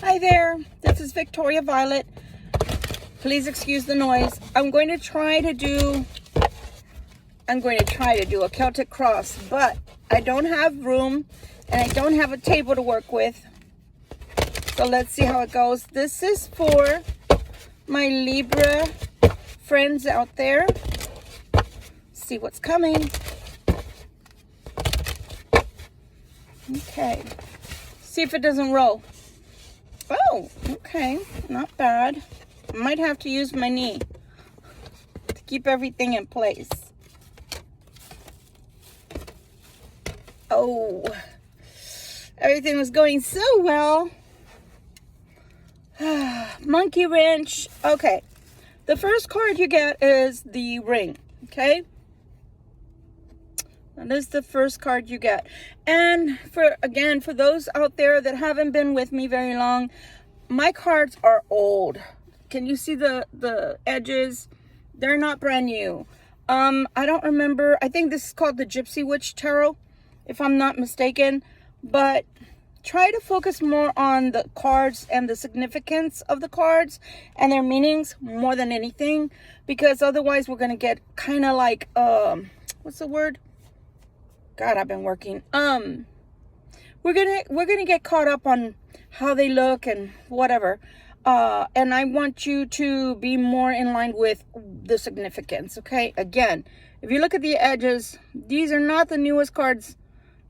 Hi there, this is Victoria Violet. Please excuse the noise. I'm going to try to do a Celtic cross, but I don't have room and I don't have a table to work with. So let's see how it goes. This is for my Libra friends out there. See what's coming. Okay. See if it doesn't roll. Oh, okay. Not bad. I might have to use my knee to keep everything in place. Oh, everything was going so well. Monkey wrench. Okay. The first card you get is the ring. Okay. That is the first card you get. And for those out there that haven't been with me very long, my cards are old. Can you see the edges? They're not brand new. I don't remember. I think this is called the Gypsy Witch Tarot, if I'm not mistaken. But try to focus more on the cards and the significance of the cards and their meanings more than anything, because otherwise we're going to get kind of like, what's the word? God, I've been working. We're gonna get caught up on how they look and whatever. And I want you to be more in line with the significance. Okay. Again, if you look at the edges, these are not the newest cards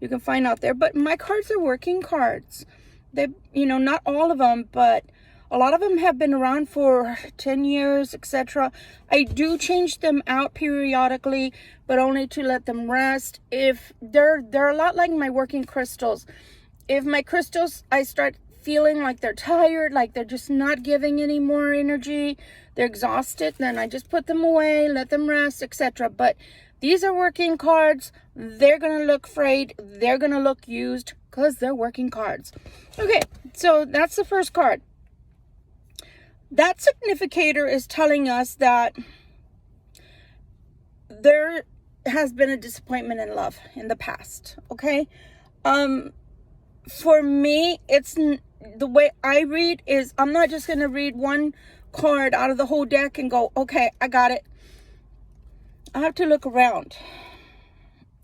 you can find out there, but my cards are working cards. They, not all of them, but a lot of them have been around for 10 years, etc. I do change them out periodically, but only to let them rest. If they're a lot like my working crystals. If my crystals, I start feeling like they're tired, like they're just not giving any more energy, they're exhausted, then I just put them away, let them rest, etc. But these are working cards. They're going to look frayed. They're going to look used because they're working cards. Okay, so that's the first card. That significator is telling us that there has been a disappointment in love in the past. Okay. For me, it's the way I read is I'm not just going to read one card out of the whole deck and go, okay, I got it. I have to look around.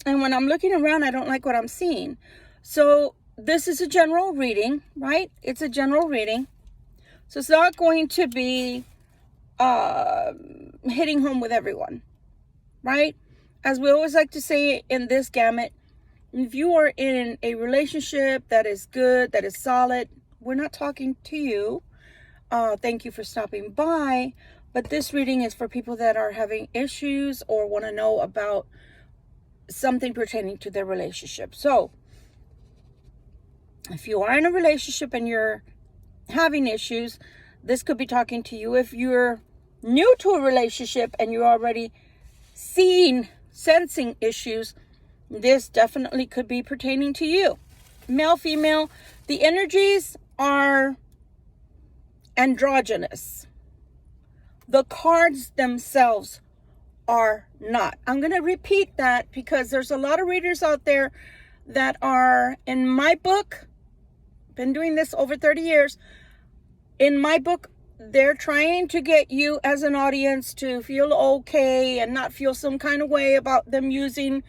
And when I'm looking around, I don't like what I'm seeing. So this is a general reading, right? It's a general reading. So it's not going to be hitting home with everyone, right? As we always like to say in this gamut, if you are in a relationship that is good, that is solid, we're not talking to you. Thank you for stopping by. But this reading is for people that are having issues or want to know about something pertaining to their relationship. So if you are in a relationship and you're having issues, this could be talking to you. If you're new to a relationship and you're already sensing issues, this definitely could be pertaining to you. Male, female, the energies are androgynous. The cards themselves are not. I'm going to repeat that because there's a lot of readers out there that are, in my book, been doing this over 30 years. In my book, they're trying to get you as an audience to feel okay and not feel some kind of way about them using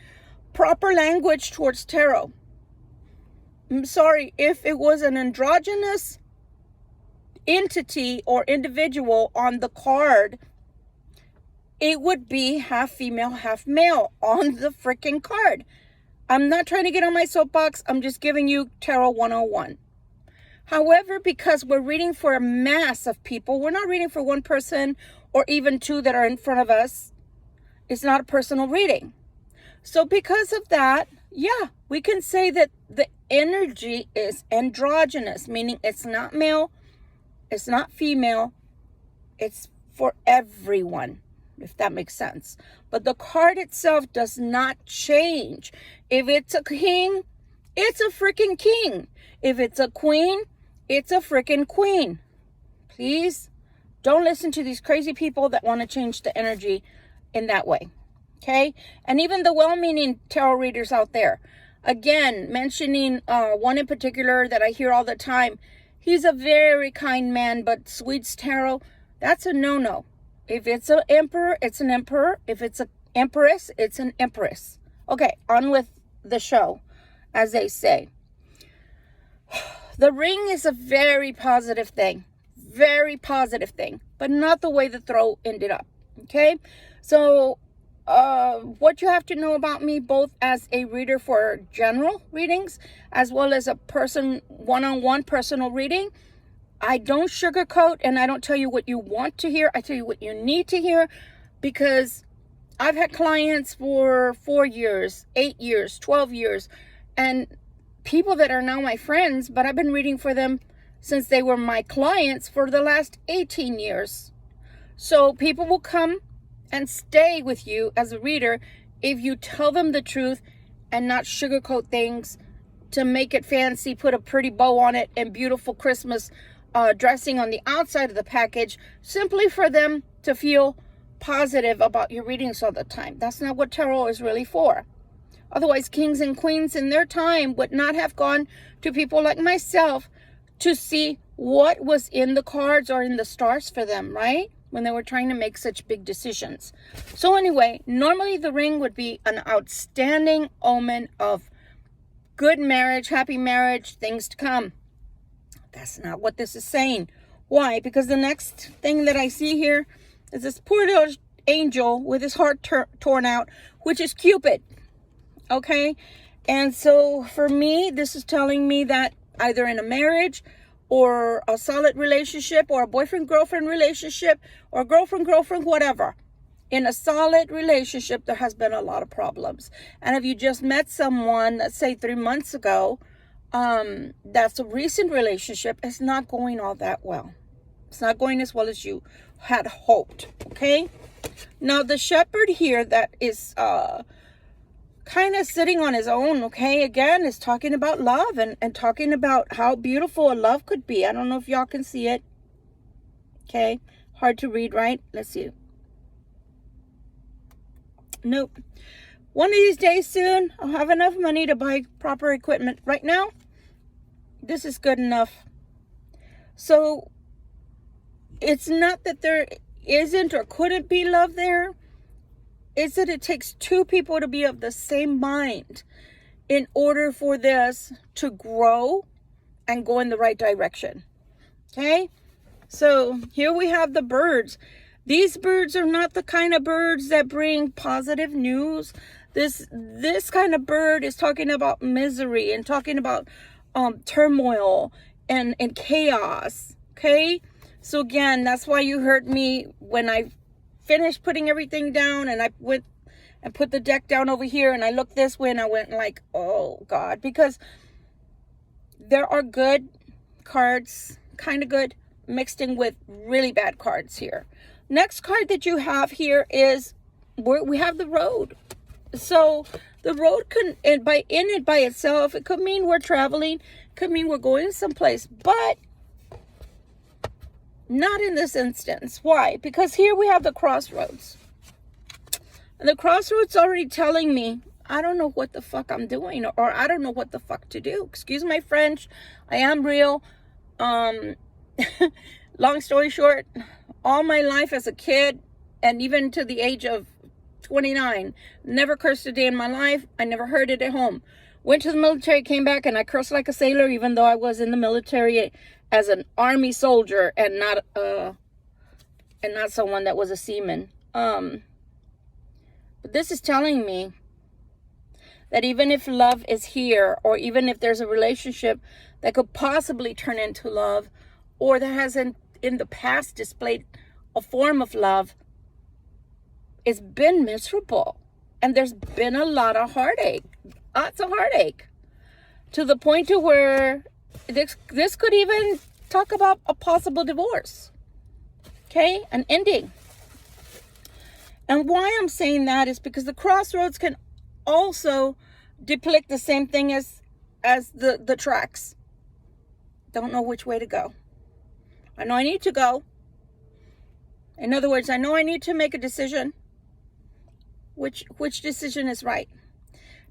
proper language towards tarot. I'm sorry, if it was an androgynous entity or individual on the card, it would be half female, half male on the freaking card. I'm not trying to get on my soapbox. I'm just giving you Tarot 101. However, because we're reading for a mass of people, we're not reading for one person or even two that are in front of us. It's not a personal reading. So because of that, yeah, we can say that the energy is androgynous, meaning it's not male, it's not female, it's for everyone, if that makes sense. But the card itself does not change. If it's a king, it's a freaking king. If it's a queen, it's a freaking queen. Please don't listen to these crazy people that want to change the energy in that way. Okay? And even the well-meaning tarot readers out there, again, mentioning one in particular that I hear all the time, He's a very kind man, but Swedes Tarot, that's a no-no. If it's an emperor, it's an emperor. If it's an empress, it's an empress. Okay, on with the show, as they say. The ring is a very positive thing. Very positive thing. But not the way the throw ended up. Okay? So, what you have to know about me, both as a reader for general readings, as well as a person, one-on-one personal reading, I don't sugarcoat and I don't tell you what you want to hear. I tell you what you need to hear, because I've had clients for 4 years, 8 years, 12 years, and people that are now my friends, but I've been reading for them since they were my clients for the last 18 years. So people will come and stay with you as a reader if you tell them the truth and not sugarcoat things to make it fancy, put a pretty bow on it and beautiful Christmas dressing on the outside of the package, simply for them to feel positive about your readings all the time. That's not what tarot is really for. Otherwise, kings and queens in their time would not have gone to people like myself to see what was in the cards or in the stars for them, right? When they were trying to make such big decisions. So anyway, normally the ring would be an outstanding omen of good marriage, happy marriage, things to come. That's not what this is saying. Why? Because the next thing that I see here is this poor little angel with his heart torn out, which is Cupid. Okay? And so for me, this is telling me that either in a marriage or a solid relationship or a boyfriend-girlfriend relationship or girlfriend-girlfriend, whatever. In a solid relationship, there has been a lot of problems. And if you just met someone, let's say 3 months ago, that's a recent relationship, it's not going all that well. It's not going as well as you had hoped, okay? Now, the shepherd here that is kind of sitting on his own, okay, again, is talking about love and talking about how beautiful a love could be. I don't know if y'all can see it. Okay, hard to read, right? Let's see. Nope. One of these days soon, I'll have enough money to buy proper equipment. Right now, this is good enough. So, it's not that there isn't or couldn't be love there. It's that it takes two people to be of the same mind in order for this to grow and go in the right direction. Okay? So here we have the birds. These birds are not the kind of birds that bring positive news. This kind of bird is talking about misery and talking about turmoil and chaos. Okay? So again, that's why you heard me when I finished putting everything down and I went and put the deck down over here and I looked this way and I went like, oh God, because there are good cards, kind of good, mixed in with really bad cards here. Next card that you have here is where we have the road. So the road could, in it by itself, it could mean we're traveling, could mean we're going someplace, but not in this instance. Why? Because here we have the crossroads. And the crossroads already telling me, I don't know what the fuck I'm doing, or I don't know what the fuck to do. Excuse my French. I am real. Long story short, all my life as a kid, and even to the age of 29, never cursed a day in my life. I never heard it at home. Went to the military, came back, and I cursed like a sailor, even though I was in the military as an army soldier and not someone that was a seaman. But this is telling me that even if love is here, or even if there's a relationship that could possibly turn into love, or that has in the past displayed a form of love, it's been miserable. And there's been a lot of heartache. Lots of heartache. To the point to where this could even talk about a possible divorce. Okay? An ending. And why I'm saying that is because the crossroads can also depict the same thing as the tracks. Don't know which way to go. I know I need to go. In other words, I know I need to make a decision. Which decision is right?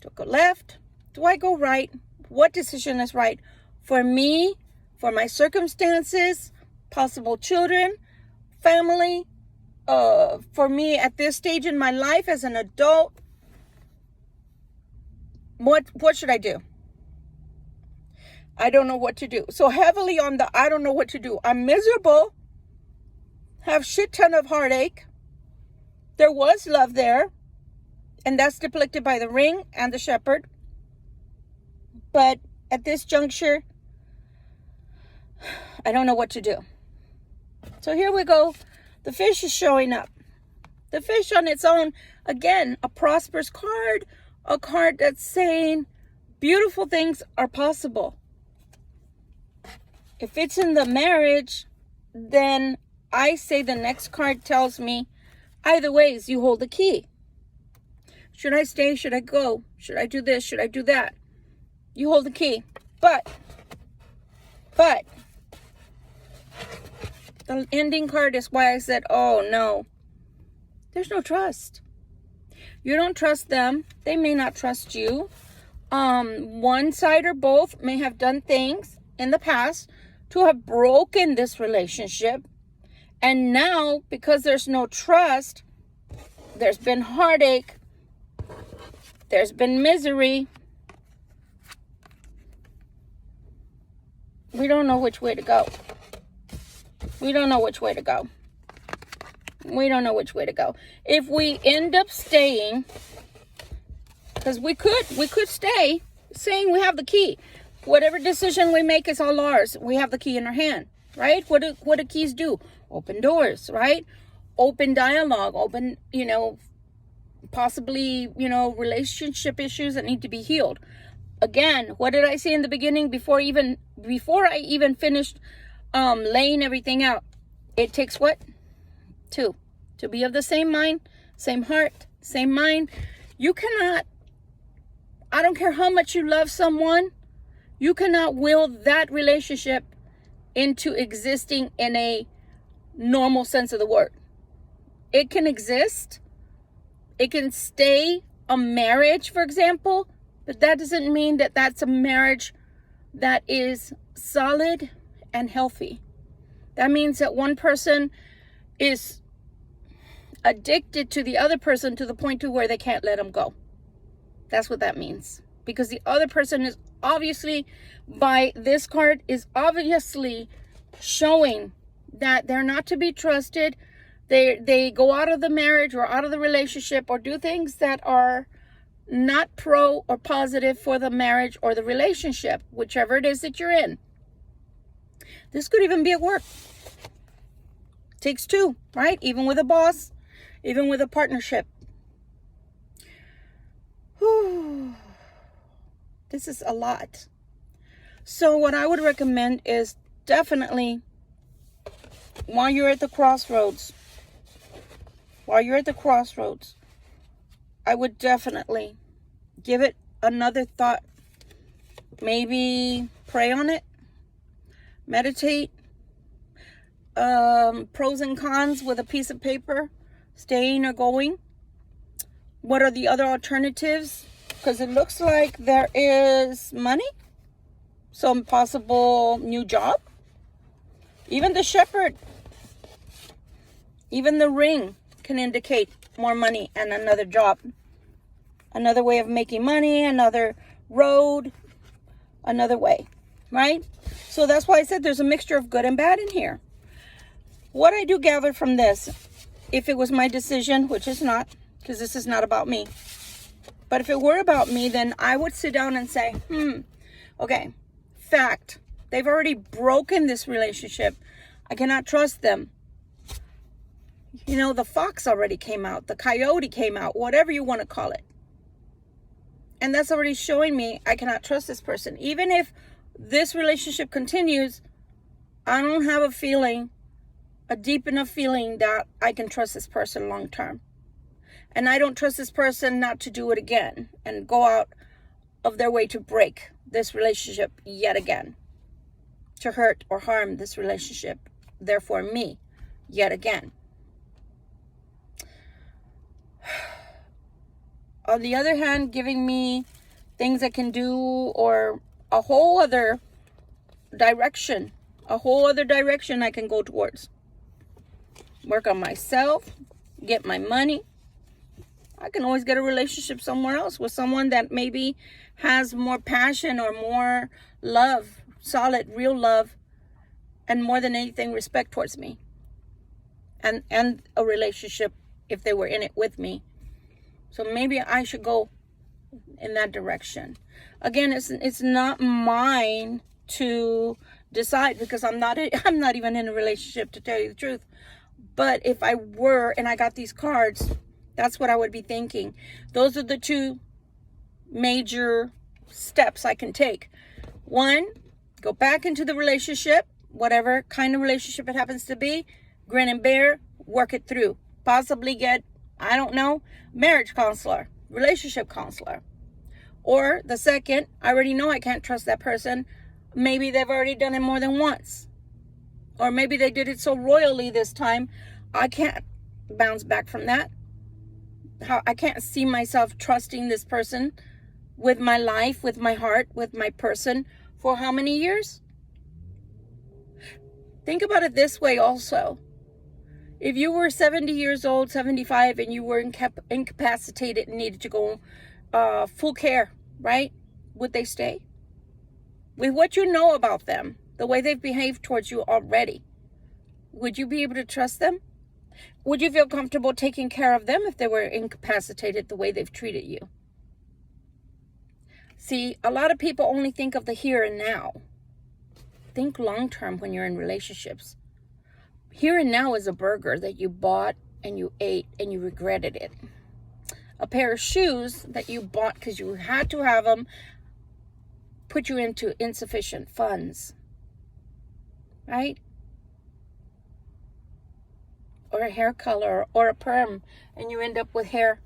Do I go left? Do I go right? What decision is right for me, for my circumstances, possible children, family, for me at this stage in my life as an adult. What should I do? I don't know what to do. So heavily on the I don't know what to do. I'm miserable. Have shit ton of heartache. There was love there. And that's depicted by the ring and the shepherd. But at this juncture, I don't know what to do. So here we go. The fish is showing up. The fish on its own, again, a prosperous card. A card that's saying beautiful things are possible. If it's in the marriage, then I say the next card tells me, either ways, you hold the key. Should I stay? Should I go? Should I do this? Should I do that? You hold the key. But, the ending card is why I said, oh no, there's no trust. You don't trust them. They may not trust you. One side or both may have done things in the past to have broken this relationship. And now, because there's no trust, there's been heartache, there's been misery. We don't know which way to go. We don't know which way to go. We don't know which way to go. If we end up staying, because we could stay, saying we have the key. Whatever decision we make is all ours. We have the key in our hand, right? What do keys do? Open doors, right? Open dialogue, open, possibly, relationship issues that need to be healed. Again, what did I say in the beginning before I even finished laying everything out? It takes what? Two. To be of the same mind, same heart, same mind. You cannot, I don't care how much you love someone, you cannot will that relationship into existing in a normal sense of the word. It can exist. It can stay a marriage, for example, but that doesn't mean that that's a marriage that is solid and healthy. That means that one person is addicted to the other person to the point to where they can't let them go. That's what that means. Because the other person is obviously, by this card, is obviously showing that they're not to be trusted. They go out of the marriage or out of the relationship or do things that are not pro or positive for the marriage or the relationship, whichever it is that you're in. This could even be at work. Takes two, right? Even with a boss, even with a partnership. Whew. This is a lot. So what I would recommend is definitely, while you're at the crossroads, I would definitely give it another thought. Maybe pray on it, meditate, pros and cons with a piece of paper, staying or going. What are the other alternatives? Because it looks like there is money, some possible new job. Even the shepherd, even the ring can indicate more money and another job. Another way of making money, another road, another way, right? So that's why I said there's a mixture of good and bad in here. What I do gather from this, if it was my decision, which is not, because this is not about me, but if it were about me, then I would sit down and say, okay, fact, they've already broken this relationship. I cannot trust them. The fox already came out, the coyote came out, whatever you want to call it. And that's already showing me I cannot trust this person. Even if this relationship continues, I don't have a feeling, a deep enough feeling that I can trust this person long term. And I don't trust this person not to do it again and go out of their way to break this relationship yet again, to hurt or harm this relationship, therefore me, yet again. On the other hand, giving me things I can do or a whole other direction, a whole other direction I can go towards. Work on myself, get my money. I can always get a relationship somewhere else with someone that maybe has more passion or more love, solid, real love, and more than anything, respect towards me. And a relationship if they were in it with me. So maybe I should go in that direction. Again, it's not mine to decide, because I'm not even in a relationship, to tell you the truth. But if I were and I got these cards, that's what I would be thinking. Those are the two major steps I can take. One, go back into the relationship, whatever kind of relationship it happens to be, grin and bear, work it through. Possibly get, I don't know, marriage counselor, relationship counselor. Or the second, I already know I can't trust that person. Maybe they've already done it more than once. Or maybe they did it so royally this time, I can't bounce back from that. I can't see myself trusting this person with my life, with my heart, with my person for how many years? Think about it this way also. If you were 70 years old, 75, and you were incapacitated and needed to go full care, right? Would they stay? With what you know about them, the way they've behaved towards you already, would you be able to trust them? Would you feel comfortable taking care of them if they were incapacitated the way they've treated you? See, a lot of people only think of the here and now. Think long term when you're in relationships. Here and now is a burger that you bought and you ate and you regretted it. A pair of shoes that you bought because you had to have them put you into insufficient funds, right? Or a hair color or a perm, and you end up with hair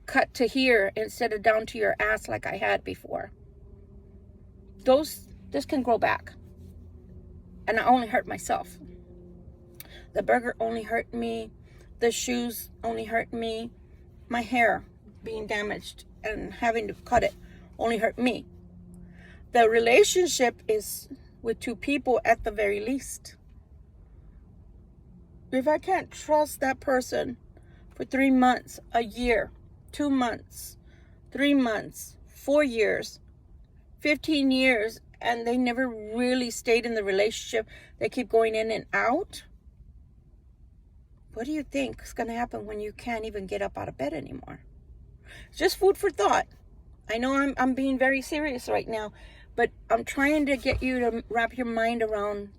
cut to here instead of down to your ass like I had before. This can grow back. And I only hurt myself. The burger only hurt me. The shoes only hurt me. My hair being damaged and having to cut it only hurt me. The relationship is with two people at the very least. If I can't trust that person for 3 months, a year, 2 months, 3 months, 4 years, 15 years, and they never really stayed in the relationship, they keep going in and out, what do you think is going to happen when you can't even get up out of bed anymore? It's just food for thought. I know I'm being very serious right now, but I'm trying to get you to wrap your mind around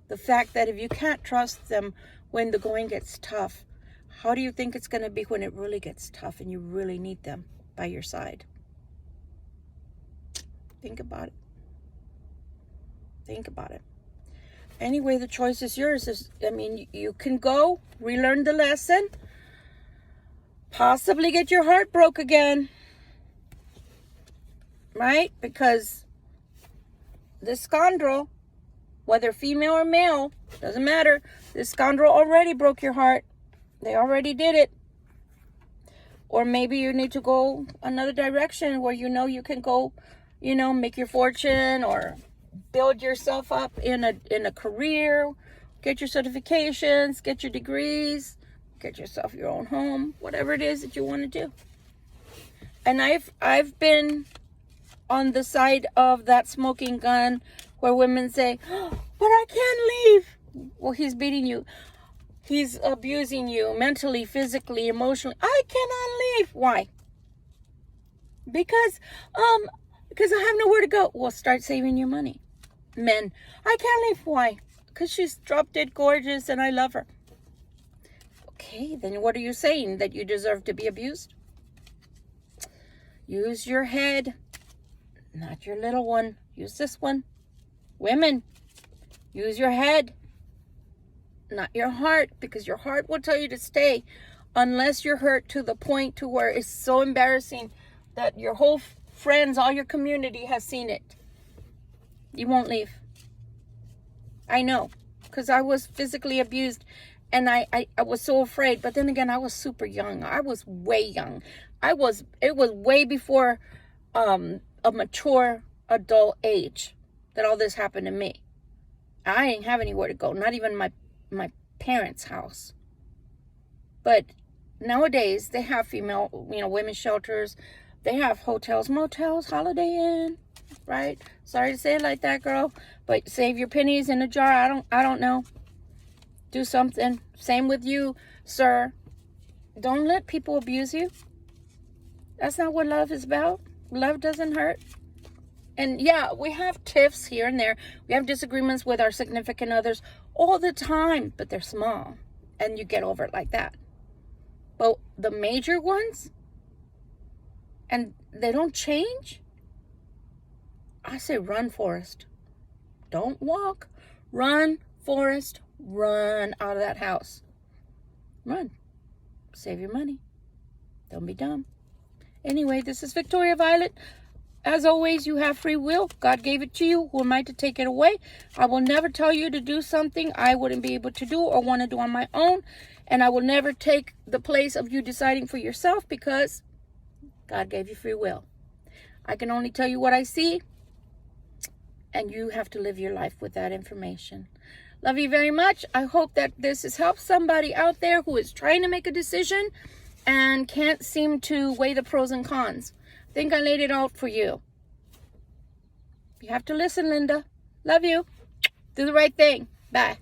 the fact that if you can't trust them when the going gets tough, how do you think it's going to be when it really gets tough and you really need them by your side? Think about it. Think about it. Anyway, the choice is yours. You can go, relearn the lesson, possibly get your heart broke again, right? Because this scoundrel, whether female or male, doesn't matter. This scoundrel already broke your heart. They already did it. Or maybe you need to go another direction where you can go, make your fortune or build yourself up in a career, get your certifications, get your degrees, get yourself your own home, whatever it is that you want to do. And I've been on the side of that smoking gun where women say, oh, but I can't leave. Well, he's beating you. He's abusing you mentally, physically, emotionally. I cannot leave. Why? Because I have nowhere to go. Well, start saving your money. Men, I can't leave. Why? Because she's drop dead gorgeous and I love her. Okay, then what are you saying? That you deserve to be abused? Use your head, not your little one. Use this one. Women, use your head, not your heart, because your heart will tell you to stay unless you're hurt to the point to where it's so embarrassing that your whole friends, all your community has seen it. You won't leave. I know, because I was physically abused and I was so afraid. But then again, I was super young. I was way young. It was way before a mature adult age that all this happened to me. I ain't have anywhere to go, not even my parents' house. But nowadays, they have female, women's shelters. They have hotels, motels, Holiday Inn, right? Sorry to say it like that, girl, but save your pennies in a jar. I don't know. Do something. Same with you, sir. Don't let people abuse you. That's not what love is about. Love doesn't hurt. And yeah, we have tiffs here and there. We have disagreements with our significant others all the time, but they're small. And you get over it like that. But the major ones, and they don't change, I say run, Forrest. Don't walk. Run, Forrest. Run out of that house. Run. Save your money. Don't be dumb. Anyway, this is Victoria Violet. As always, you have free will. God gave it to you. Who am I to take it away? I will never tell you to do something I wouldn't be able to do or want to do on my own. And I will never take the place of you deciding for yourself, because God gave you free will. I can only tell you what I see, and you have to live your life with that information. Love you very much. I hope that this has helped somebody out there who is trying to make a decision and can't seem to weigh the pros and cons. I think I laid it out for you. You have to listen, Linda. Love you. Do the right thing. Bye.